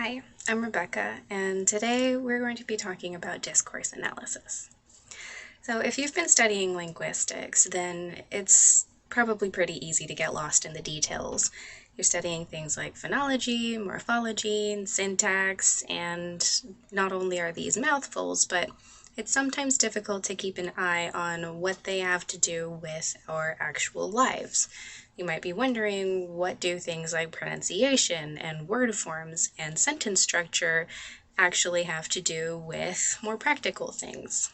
Hi, I'm Rebecca, and today we're going to be talking about discourse analysis. So if you've been studying linguistics, then it's probably pretty easy to get lost in the details. You're studying things like phonology, morphology, and syntax, and not only are these mouthfuls, but it's sometimes difficult to keep an eye on what they have to do with our actual lives. You might be wondering, what do things like pronunciation and word forms and sentence structure actually have to do with more practical things?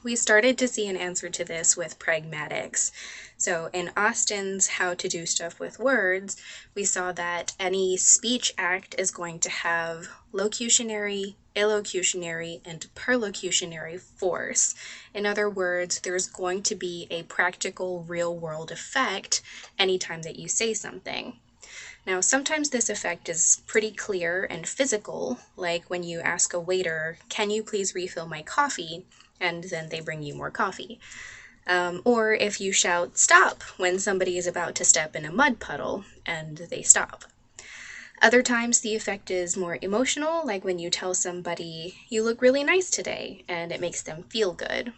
We started to see an answer to this with pragmatics. So in Austin's How to Do Stuff with Words, we saw that any speech act is going to have locutionary, illocutionary, and perlocutionary force. In other words, there's going to be a practical real-world effect anytime that you say something. Now, sometimes this effect is pretty clear and physical, like when you ask a waiter, "Can you please refill my coffee?" and then they bring you more coffee. Or if you shout "stop" when somebody is about to step in a mud puddle and they stop. Other times the effect is more emotional, like when you tell somebody, "You look really nice today," and it makes them feel good.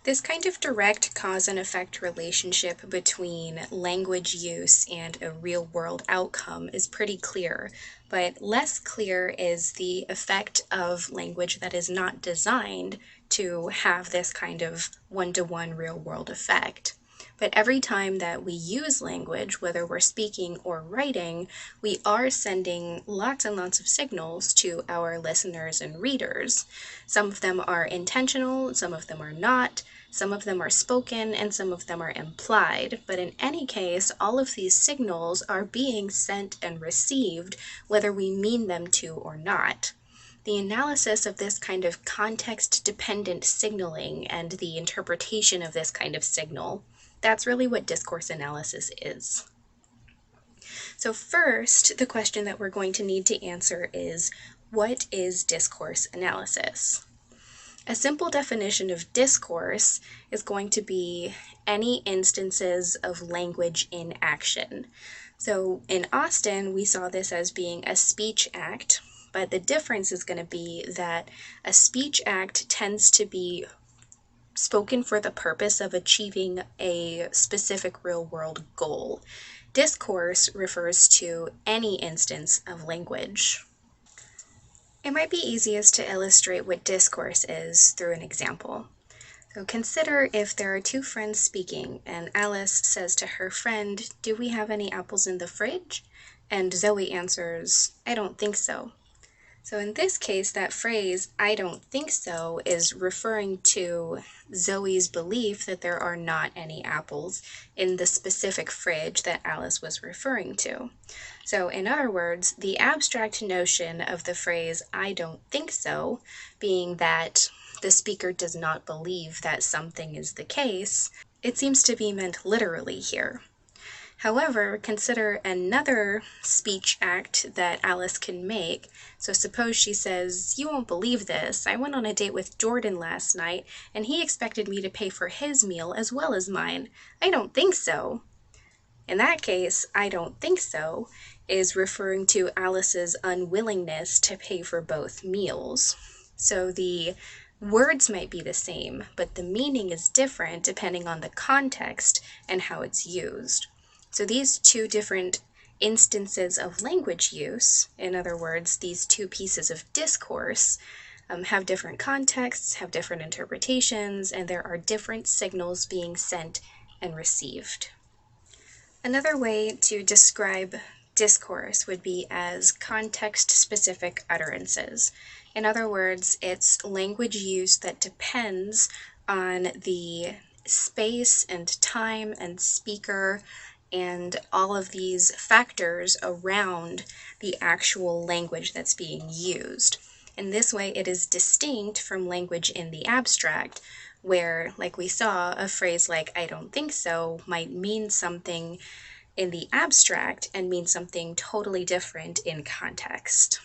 This kind of direct cause and effect relationship between language use and a real-world outcome is pretty clear, but less clear is the effect of language that is not designed to have this kind of one-to-one real-world effect. But every time that we use language, whether we're speaking or writing, we are sending lots and lots of signals to our listeners and readers. Some of them are intentional, some of them are not, some of them are spoken, and some of them are implied. But in any case, all of these signals are being sent and received, whether we mean them to or not. The analysis of this kind of context-dependent signaling and the interpretation of this kind of signal, that's really what discourse analysis is. So first, the question that we're going to need to answer is, what is discourse analysis? A simple definition of discourse is going to be any instances of language in action. So in Austin, we saw this as being a speech act, but the difference is going to be that a speech act tends to be spoken for the purpose of achieving a specific real-world goal. Discourse refers to any instance of language. It might be easiest to illustrate what discourse is through an example. So consider if there are two friends speaking and Alice says to her friend, "Do we have any apples in the fridge?" And Zoe answers, "I don't think so." So in this case, that phrase, "I don't think so," is referring to Zoe's belief that there are not any apples in the specific fridge that Alice was referring to. So in other words, the abstract notion of the phrase, "I don't think so," being that the speaker does not believe that something is the case, it seems to be meant literally here. However, consider another speech act that Alice can make. So suppose she says, "You won't believe this. I went on a date with Jordan last night, and he expected me to pay for his meal as well as mine. I don't think so." In that case, "I don't think so" is referring to Alice's unwillingness to pay for both meals. So the words might be the same, but the meaning is different depending on the context and how it's used. So these two different instances of language use, in other words, these two pieces of discourse, have different contexts, have different interpretations, and there are different signals being sent and received. Another way to describe discourse would be as context-specific utterances. In other words, it's language use that depends on the space and time and speaker and all of these factors around the actual language that's being used. In this way, it is distinct from language in the abstract, where, like we saw, a phrase like "I don't think so" might mean something in the abstract and mean something totally different in context.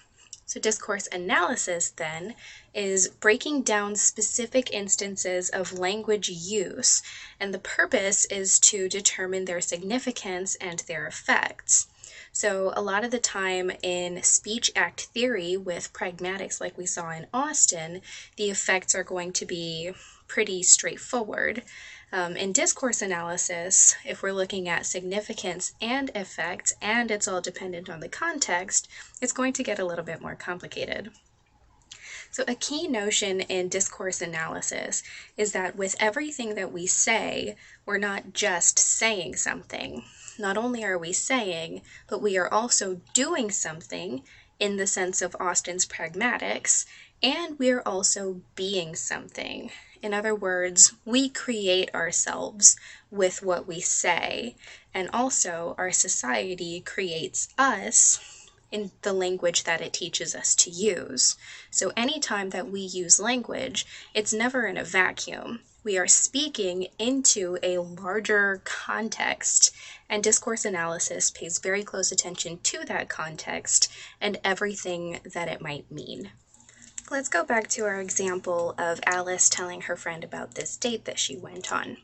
So discourse analysis, then, is breaking down specific instances of language use, and the purpose is to determine their significance and their effects. So a lot of the time in speech act theory with pragmatics like we saw in Austin, the effects are going to be pretty straightforward. In discourse analysis, if we're looking at significance and effects, and it's all dependent on the context, it's going to get a little bit more complicated. So a key notion in discourse analysis is that with everything that we say, we're not just saying something. Not only are we saying, but we are also doing something in the sense of Austin's pragmatics, and we are also being something. In other words, we create ourselves with what we say, and also our society creates us in the language that it teaches us to use. So anytime that we use language, it's never in a vacuum. We are speaking into a larger context, and discourse analysis pays very close attention to that context and everything that it might mean. Let's go back to our example of Alice telling her friend about this date that she went on.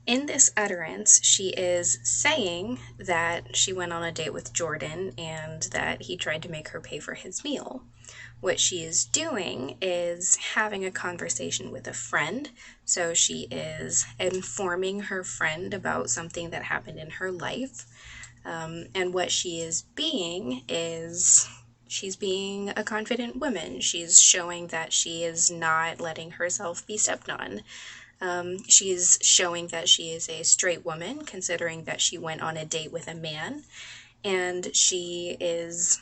In this utterance, she is saying that she went on a date with Jordan and that he tried to make her pay for his meal. What she is doing is having a conversation with a friend. So she is informing her friend about something that happened in her life. And what she is being is she's being a confident woman. She's showing that she is not letting herself be stepped on. She's showing that she is a straight woman, considering that she went on a date with a man, and she is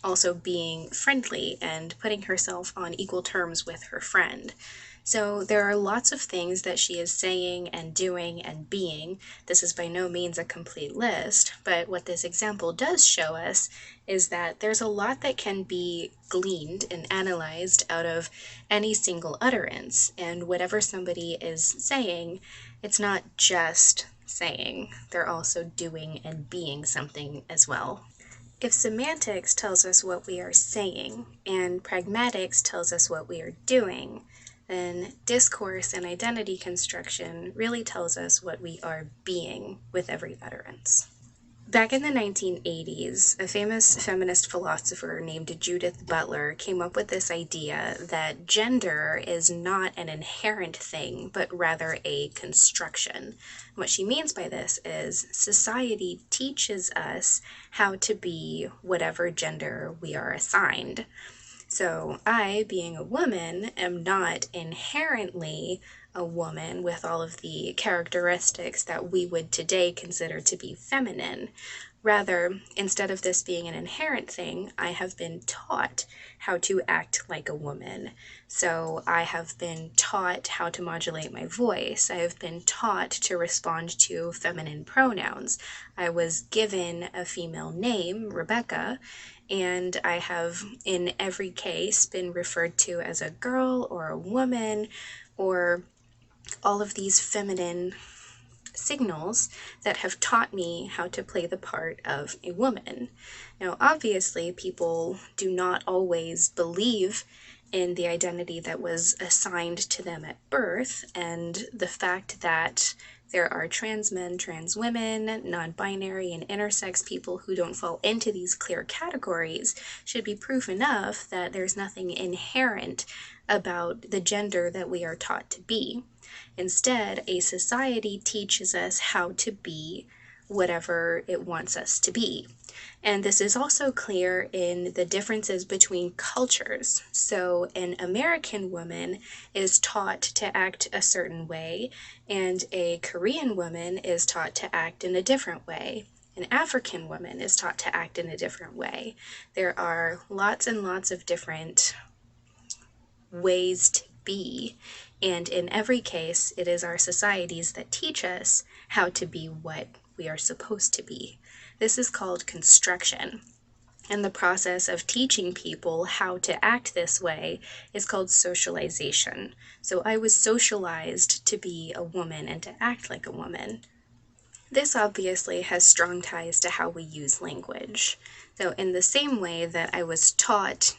also being friendly and putting herself on equal terms with her friend. So there are lots of things that she is saying and doing and being. This is by no means a complete list, but what this example does show us is that there's a lot that can be gleaned and analyzed out of any single utterance. And whatever somebody is saying, it's not just saying, they're also doing and being something as well. If semantics tells us what we are saying and pragmatics tells us what we are doing, then discourse and identity construction really tells us what we are being with every utterance. Back in the 1980s, a famous feminist philosopher named Judith Butler came up with this idea that gender is not an inherent thing, but rather a construction. What she means by this is society teaches us how to be whatever gender we are assigned. So I, being a woman, am not inherently a woman with all of the characteristics that we would today consider to be feminine. Rather, instead of this being an inherent thing, I have been taught how to act like a woman. So I have been taught how to modulate my voice. I have been taught to respond to feminine pronouns. I was given a female name, Rebecca, and I have in every case been referred to as a girl or a woman or all of these feminine signals that have taught me how to play the part of a woman. Now, obviously, people do not always believe in the identity that was assigned to them at birth, and the fact that there are trans men, trans women, non-binary, and intersex people who don't fall into these clear categories should be proof enough that there's nothing inherent about the gender that we are taught to be. Instead, a society teaches us how to be whatever it wants us to be. And this is also clear in the differences between cultures. So an American woman is taught to act a certain way, and a Korean woman is taught to act in a different way. An African woman is taught to act in a different way. There are lots and lots of different ways to be, and in every case, it is our societies that teach us how to be what we are supposed to be. This is called construction, and the process of teaching people how to act this way is called socialization. So I was socialized to be a woman and to act like a woman. This obviously has strong ties to how we use language. So in the same way that I was taught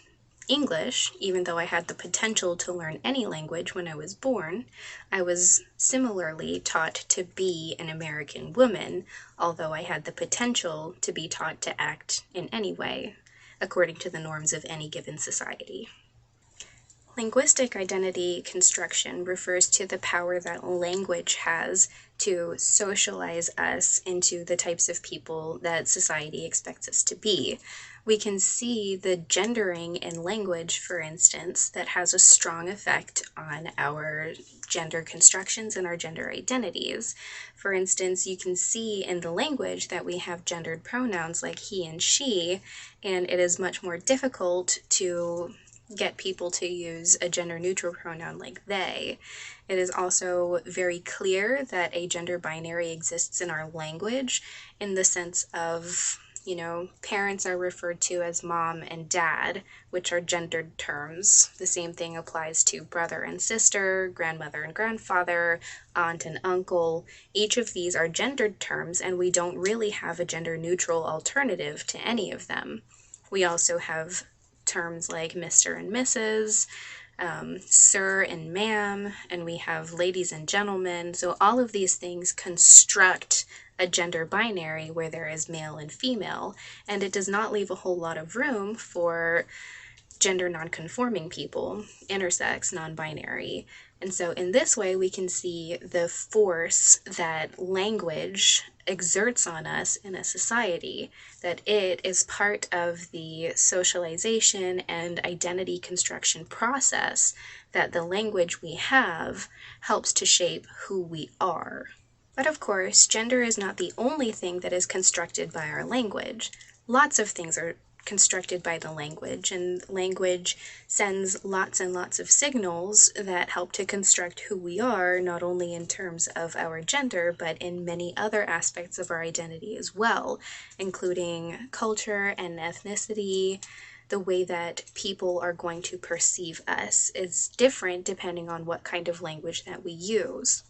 English, even though I had the potential to learn any language when I was born, I was similarly taught to be an American woman, although I had the potential to be taught to act in any way, according to the norms of any given society. Linguistic identity construction refers to the power that language has to socialize us into the types of people that society expects us to be. We can see the gendering in language, for instance, that has a strong effect on our gender constructions and our gender identities. For instance, you can see in the language that we have gendered pronouns like he and she, and it is much more difficult to get people to use a gender neutral pronoun like they. It is also very clear that a gender binary exists in our language in the sense of, parents are referred to as mom and dad, which are gendered terms. The same thing applies to brother and sister, grandmother and grandfather, aunt and uncle. Each of these are gendered terms, and we don't really have a gender neutral alternative to any of them. We also have terms like Mr. and Mrs., sir and ma'am, and we have ladies and gentlemen. So all of these things construct a gender binary where there is male and female, and it does not leave a whole lot of room for gender nonconforming people, intersex, non-binary. And so in this way, we can see the force that language exerts on us in a society, that it is part of the socialization and identity construction process, that the language we have helps to shape who we are. But of course, gender is not the only thing that is constructed by our language. Lots of things are constructed by the language, and language sends lots and lots of signals that help to construct who we are, not only in terms of our gender, but in many other aspects of our identity as well, including culture and ethnicity. The way that people are going to perceive us is different depending on what kind of language that we use.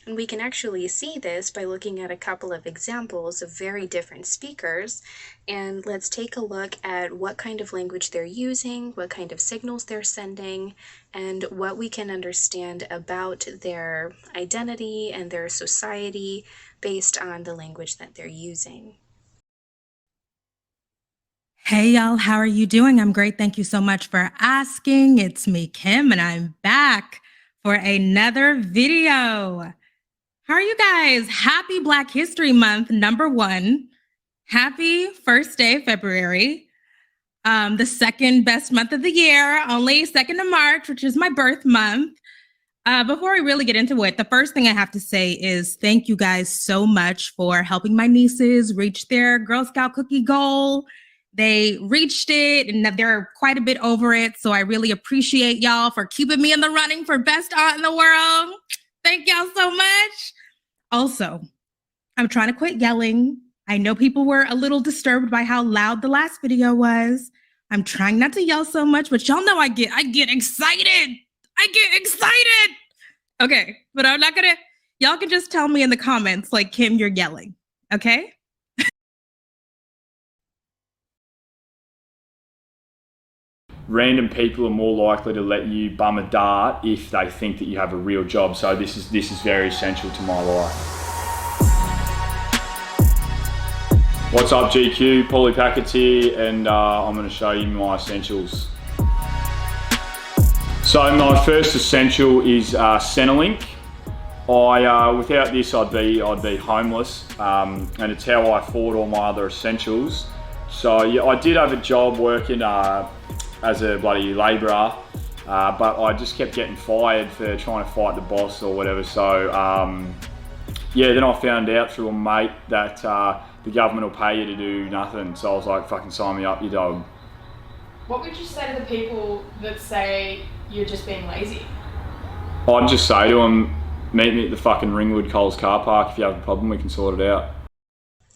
And we can actually see this by looking at a couple of examples of very different speakers. And let's take a look at what kind of language they're using, what kind of signals they're sending, and what we can understand about their identity and their society based on the language that they're using. Hey y'all, how are you doing? I'm great. Thank you so much for asking. It's me, Kim, and I'm back for another video. How are you guys? Happy Black History Month, #1. Happy first day of February. The second best month of the year, only 2nd of March, which is my birth month. Before we really get into it, the first thing I have to say is thank you guys so much for helping my nieces reach their Girl Scout cookie goal. They reached it and they're quite a bit over it. So I really appreciate y'all for keeping me in the running for best aunt in the world. Thank y'all so much. Also, I'm trying to quit yelling. I know people were a little disturbed by how loud the last video was. I'm trying not to yell so much, but y'all know I get excited. I get excited. Okay, but I'm not gonna, y'all can just tell me in the comments, like, Kim, you're yelling, okay? Random people are more likely to let you bum a dart if they think that you have a real job. So this is very essential to my life. What's up, GQ? Paulie Packett's here, and I'm going to show you my essentials. So my first essential is Centrelink. Without this, I'd be homeless, and it's how I afford all my other essentials. So yeah, I did have a job working as a bloody labourer, but I just kept getting fired for trying to fight the boss or whatever. So yeah, then I found out through a mate that the government will pay you to do nothing. So I was like, fucking sign me up, you dog. What would you say to the people that say you're just being lazy? I'd just say to them, meet me at the fucking Ringwood Coles car park. If you have a problem, we can sort it out.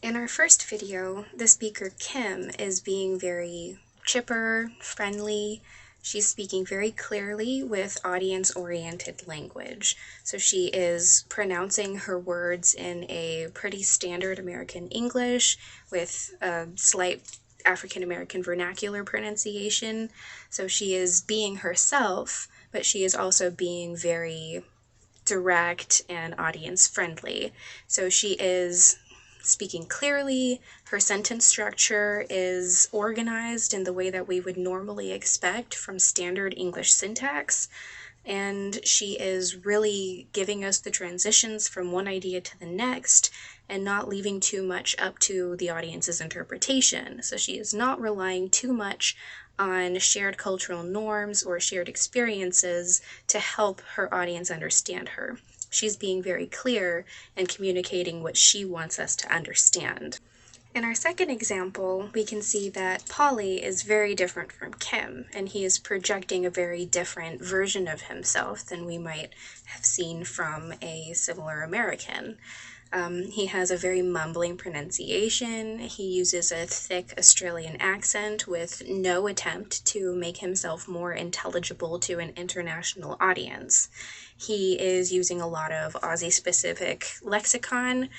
In our first video, the speaker Kim is being very chipper, friendly. She's speaking very clearly with audience-oriented language. So she is pronouncing her words in a pretty standard American English with a slight African American vernacular pronunciation. So she is being herself, but she is also being very direct and audience friendly. So she is speaking clearly, her sentence structure is organized in the way that we would normally expect from standard English syntax, and she is really giving us the transitions from one idea to the next and not leaving too much up to the audience's interpretation. So she is not relying too much on shared cultural norms or shared experiences to help her audience understand her. She's being very clear and communicating what she wants us to understand. In our second example, we can see that Polly is very different from Kim, and he is projecting a very different version of himself than we might have seen from a similar American. He has a very mumbling pronunciation. He uses a thick Australian accent with no attempt to make himself more intelligible to an international audience. He is using a lot of Aussie-specific lexicon.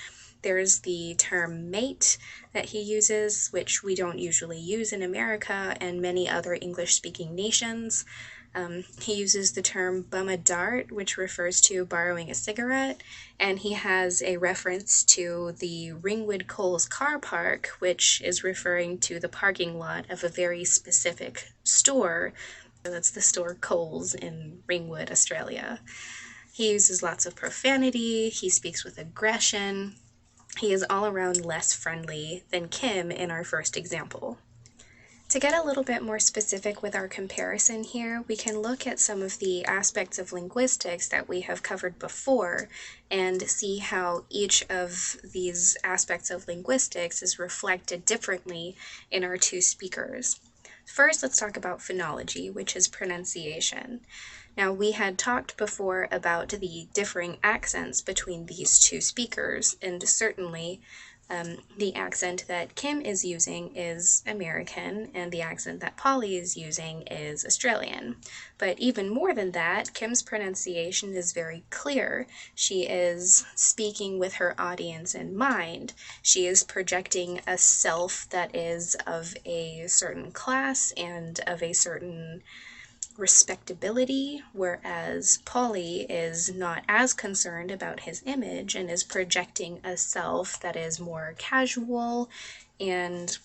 There's the term mate that he uses, which we don't usually use in America and many other English-speaking nations. He uses the term bum a dart, which refers to borrowing a cigarette, and he has a reference to the Ringwood Coles car park, which is referring to the parking lot of a very specific store. So that's the store Coles in Ringwood, Australia. He uses lots of profanity, he speaks with aggression. He is all around less friendly than Kim in our first example. To get a little bit more specific with our comparison here, we can look at some of the aspects of linguistics that we have covered before and see how each of these aspects of linguistics is reflected differently in our two speakers. First, let's talk about phonology, which is pronunciation. Now, we had talked before about the differing accents between these two speakers, and certainly the accent that Kim is using is American, and the accent that Polly is using is Australian. But even more than that, Kim's pronunciation is very clear. She is speaking with her audience in mind. She is projecting a self that is of a certain class and of a certain respectability, whereas Polly is not as concerned about his image and is projecting a self that is more casual and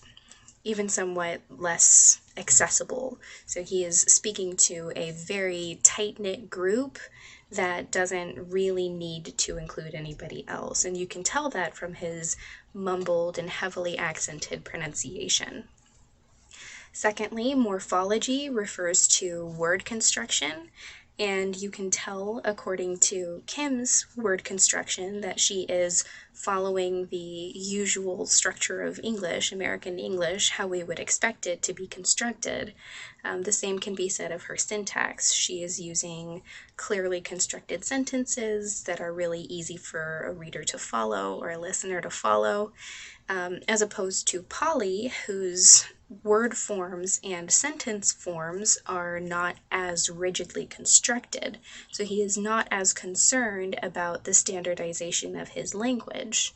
even somewhat less accessible. So he is speaking to a very tight-knit group that doesn't really need to include anybody else, and you can tell that from his mumbled and heavily accented pronunciation. Secondly, morphology refers to word construction, and you can tell according to Kim's word construction that she is following the usual structure of English, American English, how we would expect it to be constructed. The same can be said of her syntax. She is using clearly constructed sentences that are really easy for a reader to follow or a listener to follow, as opposed to Polly, whose word forms and sentence forms are not as rigidly constructed, so he is not as concerned about the standardization of his language.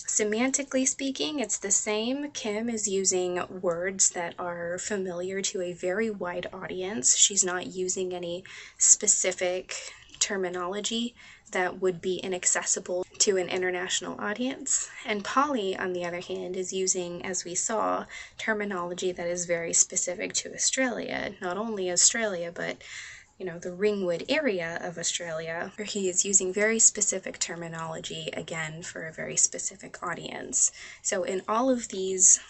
Semantically speaking, it's the same. Kim is using words that are familiar to a very wide audience. She's not using any specific terminology that would be inaccessible to an international audience. And Polly, on the other hand, is using, as we saw, terminology that is very specific to Australia. Not only Australia, but the Ringwood area of Australia, where he is using very specific terminology, again, for a very specific audience. So in all of these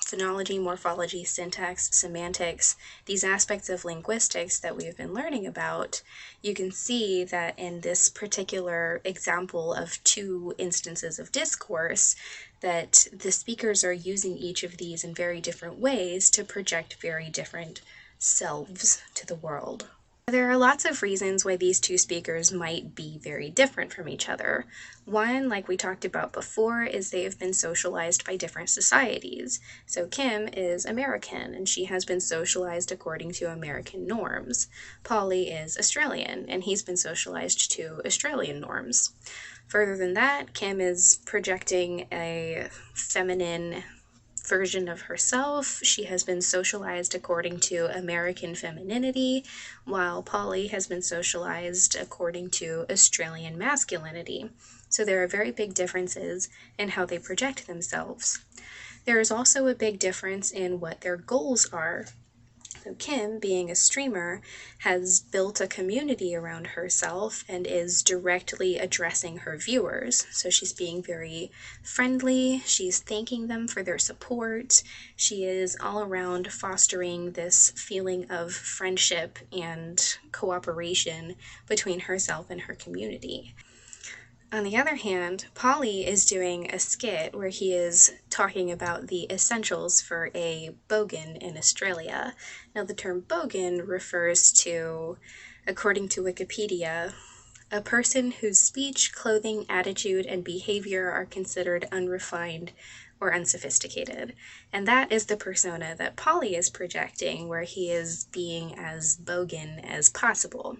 phonology, morphology, syntax, semantics, these aspects of linguistics that we've been learning about, you can see that in this particular example of two instances of discourse, that the speakers are using each of these in very different ways to project very different selves to the world. There are lots of reasons why these two speakers might be very different from each other. One, like we talked about before, is they have been socialized by different societies. So Kim is American, and she has been socialized according to American norms. Polly is Australian, and he's been socialized to Australian norms. Further than that, Kim is projecting a feminine version of herself. She has been socialized according to American femininity, while Polly has been socialized according to Australian masculinity. So there are very big differences in how they project themselves. There is also a big difference in what their goals are. So Kim, being a streamer, has built a community around herself and is directly addressing her viewers. So she's being very friendly, she's thanking them for their support, she is all around fostering this feeling of friendship and cooperation between herself and her community. On the other hand, Polly is doing a skit where he is talking about the essentials for a bogan in Australia. Now, the term bogan refers to, according to Wikipedia, a person whose speech, clothing, attitude, and behavior are considered unrefined or unsophisticated. And that is the persona that Polly is projecting, where he is being as bogan as possible.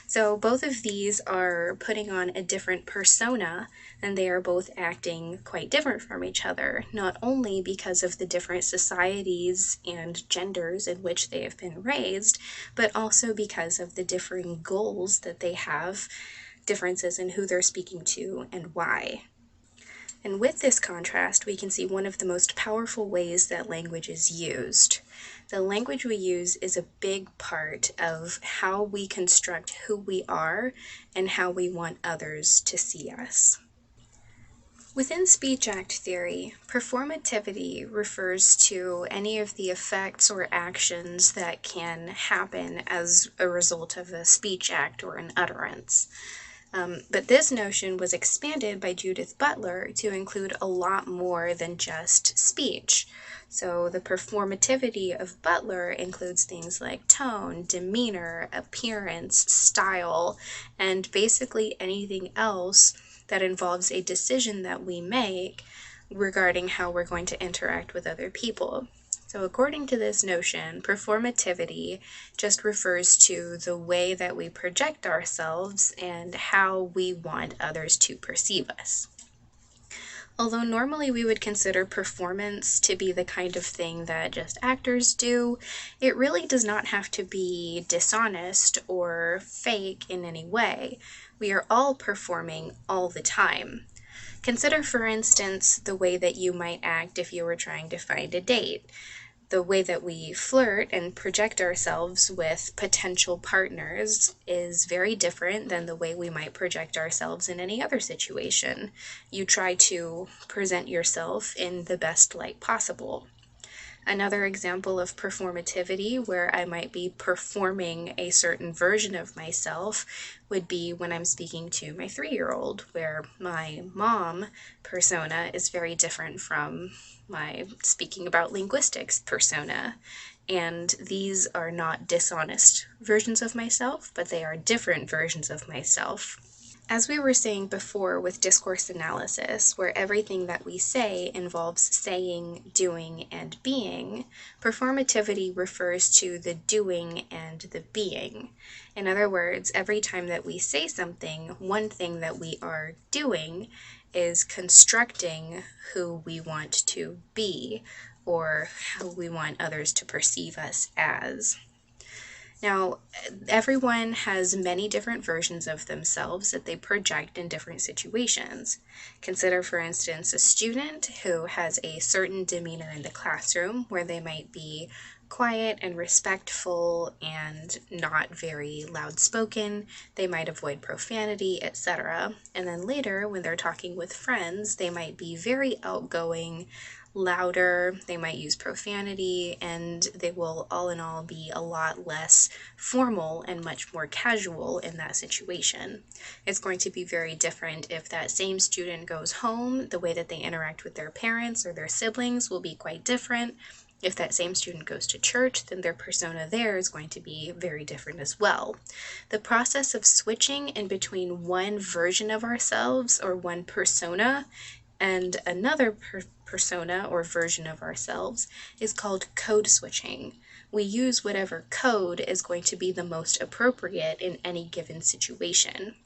So both of these are putting on a different persona, and they are both acting quite different from each other, not only because of the different societies and genders in which they have been raised, but also because of the differing goals that they have, differences in who they're speaking to and why. And with this contrast, we can see one of the most powerful ways that language is used. The language we use is a big part of how we construct who we are and how we want others to see us. Within speech act theory, performativity refers to any of the effects or actions that can happen as a result of a speech act or an utterance. But this notion was expanded by Judith Butler to include a lot more than just speech. So the performativity of Butler includes things like tone, demeanor, appearance, style, and basically anything else that involves a decision that we make regarding how we're going to interact with other people. So according to this notion, performativity just refers to the way that we project ourselves and how we want others to perceive us. Although normally we would consider performance to be the kind of thing that just actors do, it really does not have to be dishonest or fake in any way. We are all performing all the time. Consider, for instance, the way that you might act if you were trying to find a date. The way that we flirt and project ourselves with potential partners is very different than the way we might project ourselves in any other situation. You try to present yourself in the best light possible. Another example of performativity where I might be performing a certain version of myself would be when I'm speaking to my 3-year-old, where my mom persona is very different from my speaking about linguistics persona. And these are not dishonest versions of myself, but they are different versions of myself. As we were saying before with discourse analysis, where everything that we say involves saying, doing, and being, performativity refers to the doing and the being. In other words, every time that we say something, one thing that we are doing is constructing who we want to be or how we want others to perceive us as. Now, everyone has many different versions of themselves that they project in different situations. Consider, for instance, a student who has a certain demeanor in the classroom where they might be quiet and respectful and not very loud-spoken. They might avoid profanity, etc. And then later, when they're talking with friends, they might be very outgoing, louder, they might use profanity, and they will all in all be a lot less formal and much more casual in that situation. It's going to be very different if that same student goes home. The way that they interact with their parents or their siblings will be quite different. If that same student goes to church, then their persona there is going to be very different as well. The process of switching in between one version of ourselves or one persona and another persona or version of ourselves is called code switching. We use whatever code is going to be the most appropriate in any given situation.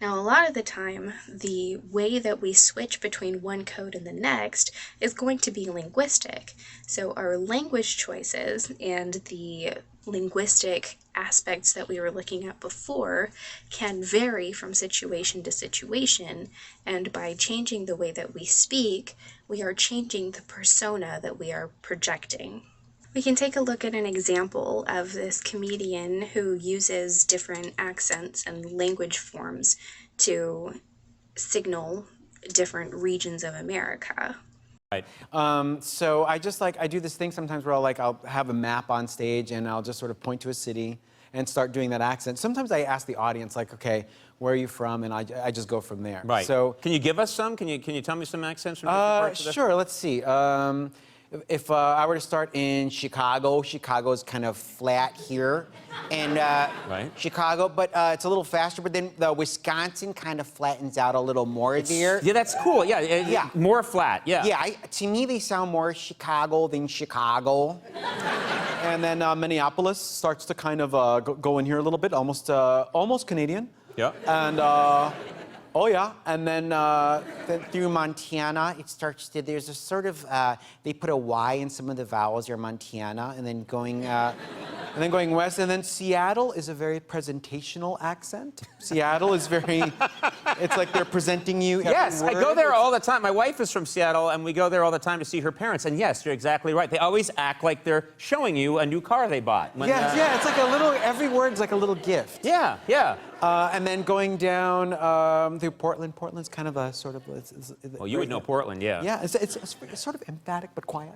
Now, a lot of the time, the way that we switch between one code and the next is going to be linguistic. So our language choices and the linguistic aspects that we were looking at before can vary from situation to situation, and by changing the way that we speak, we are changing the persona that we are projecting. We can take a look at an example of this comedian who uses different accents and language forms to signal different regions of America. Right. So I do this thing sometimes where I'll have a map on stage and I'll just sort of point to a city and start doing that accent. Sometimes I ask the audience, like, okay, where are you from? And I just go from there. Right. So can you give us some? Can you tell me some accents from different parts of the... Sure, let's see. If I were to start in Chicago, Chicago's kind of flat here. And Right. Chicago, but it's a little faster. But then the Wisconsin kind of flattens out a little more there. Yeah, that's cool. Yeah, Yeah. more flat. Yeah. Yeah, to me they sound more Chicago than Chicago. And then Minneapolis starts to kind of go in here a little bit, almost Canadian. Yeah. And oh yeah, and then through Montana, it starts to. There's a sort of they put a Y in some of the vowels. Or Montana, and then going west, and then Seattle is a very presentational accent. Seattle is very. It's like they're presenting you. Every Yes, I word. go there all the time. My wife is from Seattle, and we go there all the time to see her parents. And yes, you're exactly right. They always act like they're showing you a new car they bought. When, Yeah, it's like a little. Every word's like a little gift. Yeah, yeah. And then going down through Portland. Portland's kind of a sort of. Well, you would know Portland, yeah. Yeah, it's sort of emphatic but quiet.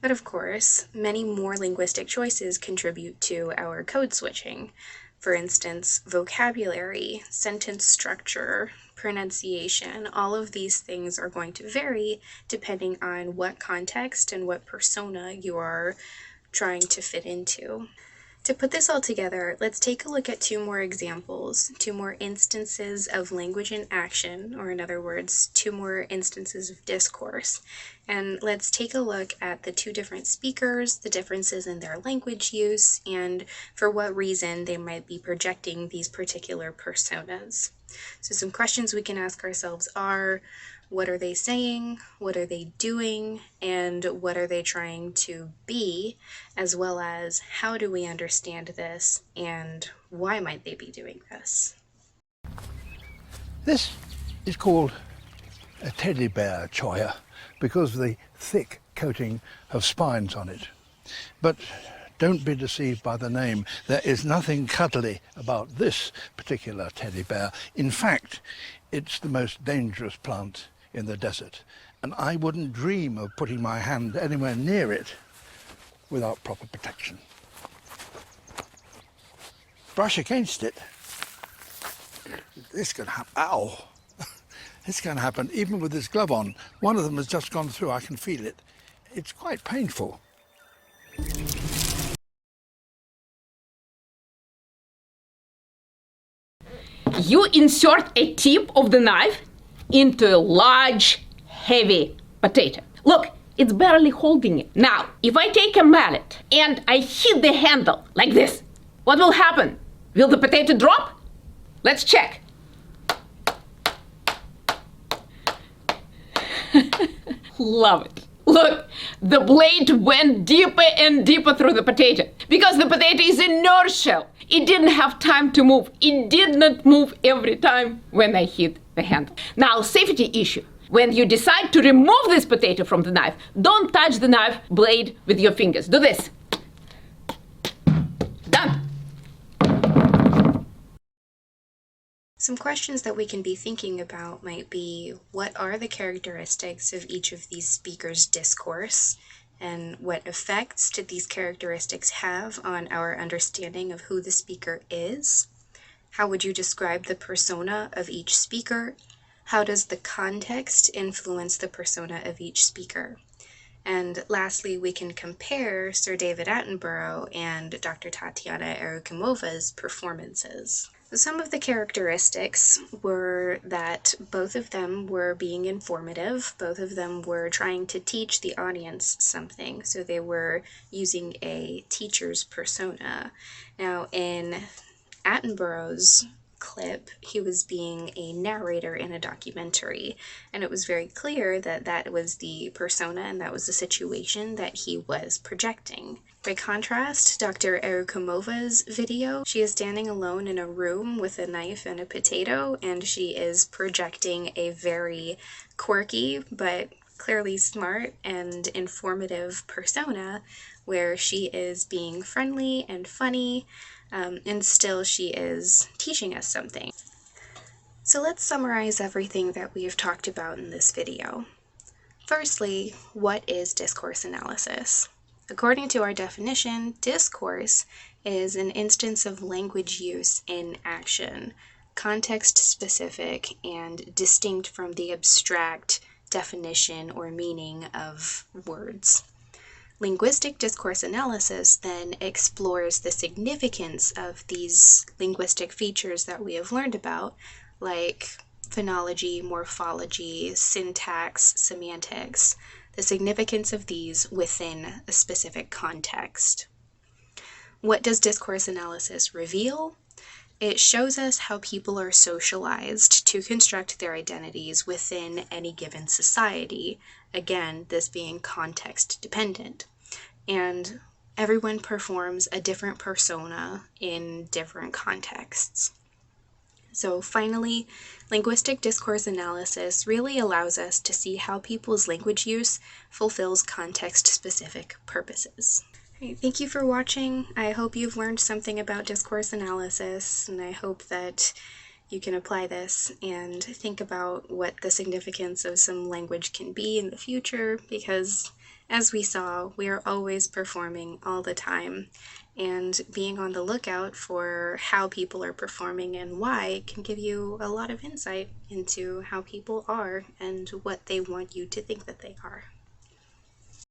But of course, many more linguistic choices contribute to our code switching. For instance, vocabulary, sentence structure, pronunciation, all of these things are going to vary depending on what context and what persona you are trying to fit into. To put this all together, let's take a look at two more examples, two more instances of language in action, or in other words, two more instances of discourse. And let's take a look at the two different speakers, the differences in their language use, and for what reason they might be projecting these particular personas. So some questions we can ask ourselves are, what are they saying? What are they doing? And what are they trying to be? As well as how do we understand this and why might they be doing this? This is called a teddy bear choya because of the thick coating of spines on it. But don't be deceived by the name. There is nothing cuddly about this particular teddy bear. In fact, it's the most dangerous plant in the desert, and I wouldn't dream of putting my hand anywhere near it without proper protection. Brush against it. This can happen. Ow! This can happen even with this glove on. One of them has just gone through. I can feel it. It's quite painful. You insert a tip of the knife into a large, heavy potato. Look, it's barely holding it. Now, if I take a mallet and I hit the handle like this, what will happen? Will the potato drop? Let's check. Love it. Look, the blade went deeper and deeper through the potato because the potato is inertial. It didn't have time to move. It did not move every time when I hit the handle. Now, safety issue. When you decide to remove this potato from the knife, don't touch the knife blade with your fingers. Do this. Done. Some questions that we can be thinking about might be, what are the characteristics of each of these speakers' discourse? And what effects did these characteristics have on our understanding of who the speaker is? How would you describe the persona of each speaker? How does the context influence the persona of each speaker? And lastly, we can compare Sir David Attenborough and Dr. Tatiana Erukimova's performances. Some of the characteristics were that both of them were being informative, both of them were trying to teach the audience something, so they were using a teacher's persona. Now, in Attenborough's clip, he was being a narrator in a documentary, and it was very clear that that was the persona and that was the situation that he was projecting. By contrast, Dr. Erukomova's video, she is standing alone in a room with a knife and a potato, and she is projecting a very quirky but clearly smart and informative persona where she is being friendly and funny, and still she is teaching us something. So let's summarize everything that we've talked about in this video. Firstly, what is discourse analysis? According to our definition, discourse is an instance of language use in action, context-specific and distinct from the abstract definition or meaning of words. Linguistic discourse analysis then explores the significance of these linguistic features that we have learned about, like phonology, morphology, syntax, semantics, the significance of these within a specific context. What does discourse analysis reveal? It shows us how people are socialized to construct their identities within any given society, again, this being context dependent. And everyone performs a different persona in different contexts. So finally, linguistic discourse analysis really allows us to see how people's language use fulfills context-specific purposes. Thank you for watching. I hope you've learned something about discourse analysis, and I hope that you can apply this and think about what the significance of some language can be in the future, because as we saw, we are always performing all the time, and being on the lookout for how people are performing and why can give you a lot of insight into how people are and what they want you to think that they are.